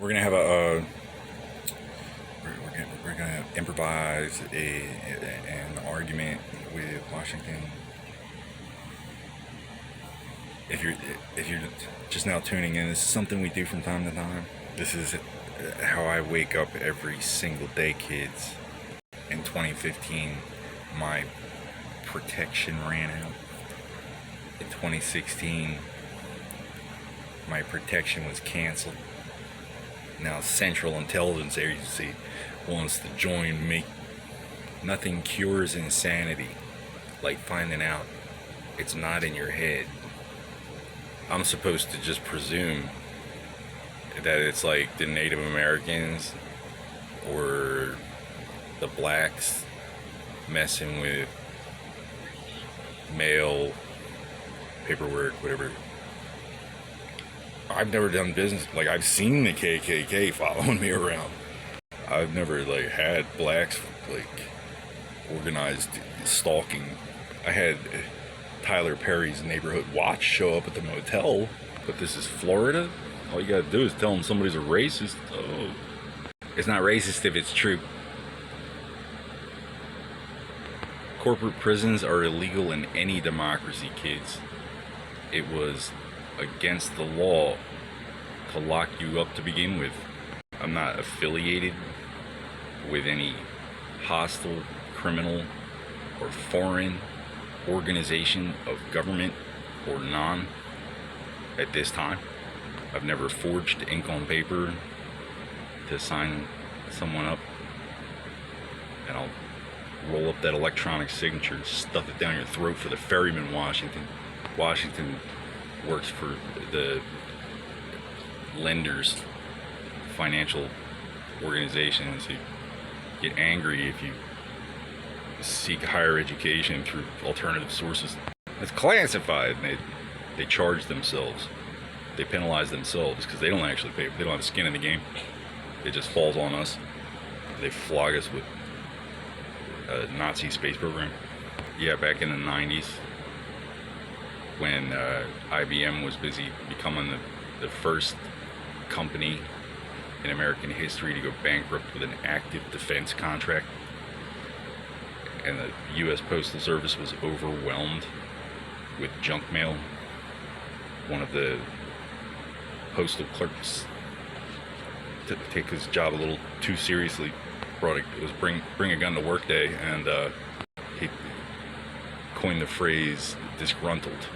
we're gonna have we're gonna improvise an argument with Washington. If you're just now tuning in, this is something we do from time to time. This is how I wake up every single day, kids. In 2015, my protection ran out. In 2016, my protection was canceled. Now Central Intelligence Agency wants to join me. Nothing cures insanity like finding out it's not in your head. I'm supposed to just presume that it's like the Native Americans or the blacks messing with mail, paperwork, whatever. I've never done business, like I've seen the KKK following me around. I've never like had blacks like organized stalking. I had Tyler Perry's Neighborhood Watch show up at the motel, but this is Florida. All you gotta do is tell them somebody's a racist. Oh, it's not racist if it's true. Corporate prisons are illegal in any democracy, kids. It was against the law to lock you up to begin with. I'm not affiliated with any hostile, criminal, or foreign organization of government or non at this time. I've never forged ink on paper to sign someone up, and I'll roll up that electronic signature and stuff it down your throat for the ferryman, Washington. Washington works for the lenders, financial organizations who get angry if you seek higher education through alternative sources. It's classified, and they charge themselves. They penalize themselves because they don't actually pay. They don't have skin in the game. It just falls on us. They flog us with a Nazi space program. Yeah, back in the 90s, when IBM was busy becoming the first company in American history to go bankrupt with an active defense contract, and the U.S. Postal Service was overwhelmed with junk mail. One of the postal clerks, to take his job a little too seriously, it was bring a gun to work day, and he coined the phrase disgruntled.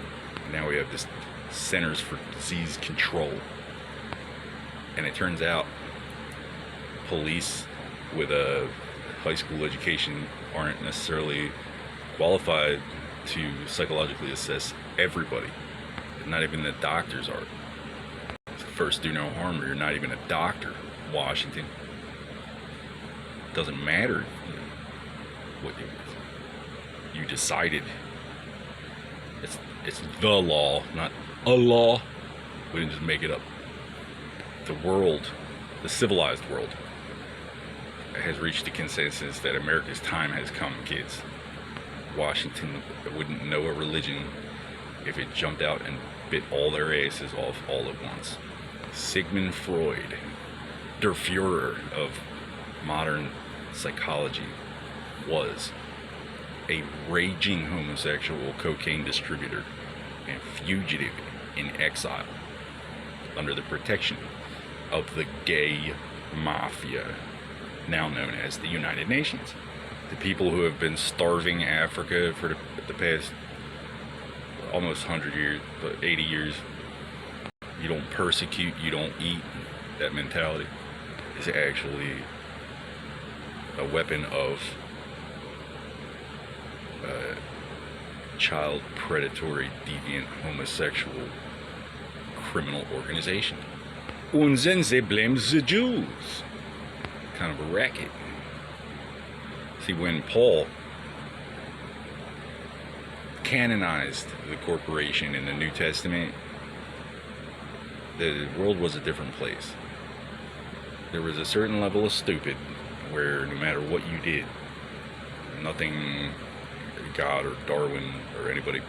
Now we have this Centers for Disease Control, and it turns out police with a high school education aren't necessarily qualified to psychologically assess everybody. Not even the doctors are. First, do no harm, or you're not even a doctor, Washington. It doesn't matter what you decided. It's the law, not a law. We didn't just make it up. The world, the civilized world, has reached a consensus that America's time has come, kids. Washington wouldn't know a religion if it jumped out and bit all their asses off all at once. Sigmund Freud, der Fuhrer of modern psychology, was a raging homosexual cocaine distributor and fugitive in exile under the protection of the gay mafia, now known as the United Nations. The people who have been starving Africa for the past almost 100 years, but 80 years. You don't persecute, you don't eat. That mentality is actually a weapon of child predatory, deviant, homosexual, criminal organization. And then they blame the Jews. Kind of a racket. See, when Paul canonized the corporation in the New Testament, the world was a different place. There was a certain level of stupid where no matter what you did, nothing God or Darwin or anybody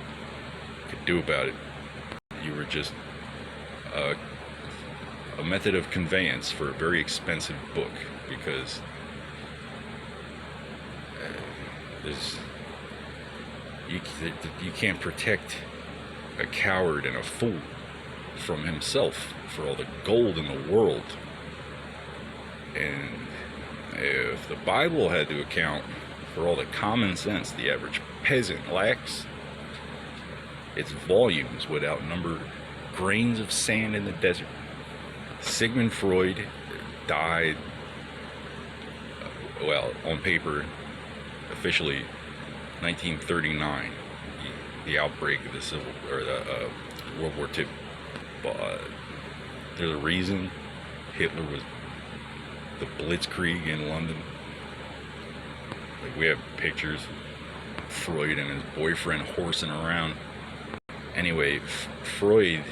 could do about it. You were just a a method of conveyance for a very expensive book, because there's you can't protect a coward and a fool from himself for all the gold in the world. And if the Bible had to account for all the common sense the average peasant lacks, its volumes would outnumber grains of sand in the desert. Sigmund Freud died, well, on paper, officially 1939, the outbreak of the World War II. But there's a reason Hitler was the Blitzkrieg in London. Like, we have pictures of Freud and his boyfriend horsing around. Anyway, Freud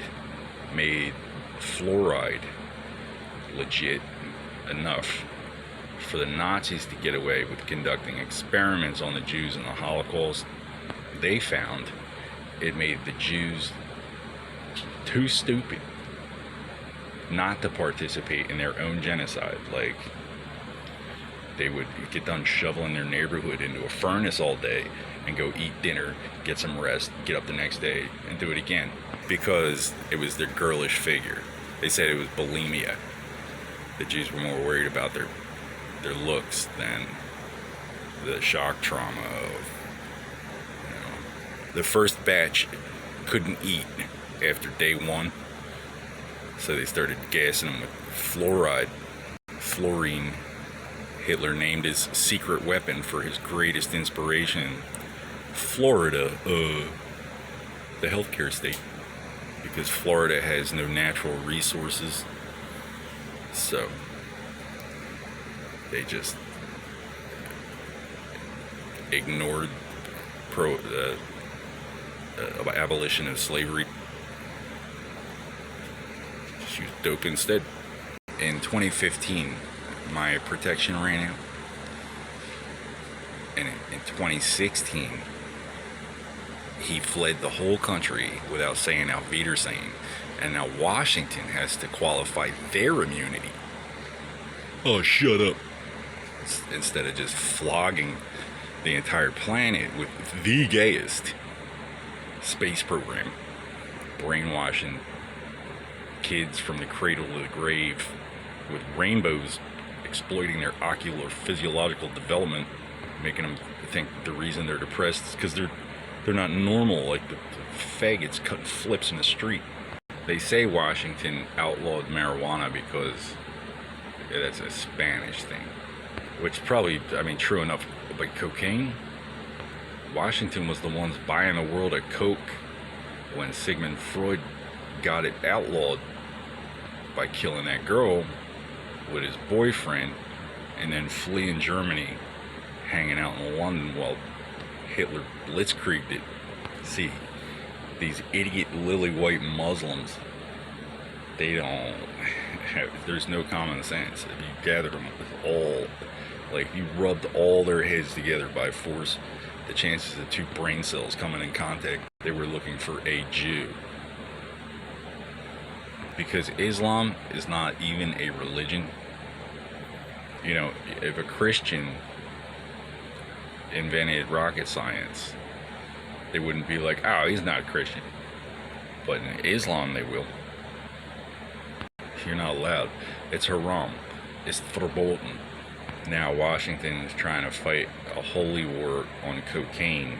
made fluoride legit enough for the Nazis to get away with conducting experiments on the Jews in the Holocaust. They found it made the Jews too stupid not to participate in their own genocide. Like, they would get done shoveling their neighborhood into a furnace all day and go eat dinner, get some rest, get up the next day and do it again, because it was their girlish figure. They said it was bulimia. The Jews were more worried about their looks than the shock trauma of, the first batch couldn't eat after day one, so they started gassing them with fluoride. Fluorine, Hitler named his secret weapon for his greatest inspiration, Florida, the healthcare state, because Florida has no natural resources, so they just ignored abolition of slavery. Just used dope instead. In 2015, my protection ran out, and in 2016, he fled the whole country without saying Auf Wiedersehen, and now Washington has to qualify their immunity. Oh, shut up. Instead of just flogging the entire planet with the gayest space program, brainwashing kids from the cradle to the grave with rainbows, exploiting their ocular physiological development, making them think the reason they're depressed is because they're not normal, like the faggots cutting flips in the street. They say Washington outlawed marijuana because that's a Spanish thing, which probably, I mean, true enough. But cocaine, Washington was the ones buying the world of coke when Sigmund Freud got it outlawed by killing that girl with his boyfriend, and then fleeing Germany, hanging out in London while Hitler blitzkrieged it. See, these idiot lily white Muslims, they don't have, there's no common sense. If you gathered them all, like, you rubbed all their heads together by force, the chances of two brain cells coming in contact, they were looking for a Jew. Because Islam is not even a religion. You know, if a Christian invented rocket science, they wouldn't be like, oh, he's not a Christian. But in Islam, they will. You're not allowed. It's haram. It's verboten. Now Washington is trying to fight a holy war on cocaine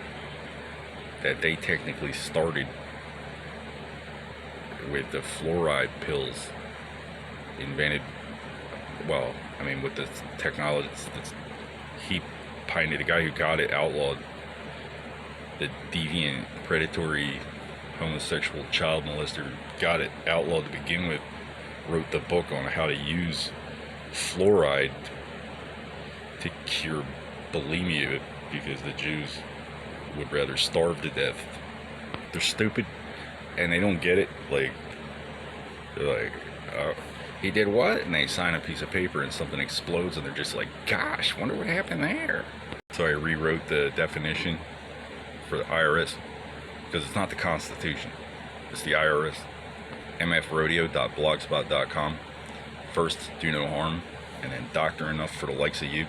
that they technically started with the fluoride pills invented, well, I mean, with the technology that's he pioneered. The guy who got it outlawed, the deviant, predatory, homosexual child molester, got it outlawed to begin with, wrote the book on how to use fluoride to cure bulimia, because the Jews would rather starve to death. They're stupid and they don't get it. Like, they're like, he did what? And they sign a piece of paper and something explodes and they're just like, gosh, wonder what happened there. So I rewrote the definition for the IRS, because it's not the Constitution, it's the IRS. mfrodeo.blogspot.com. first do no harm, and then doctor enough for the likes of you.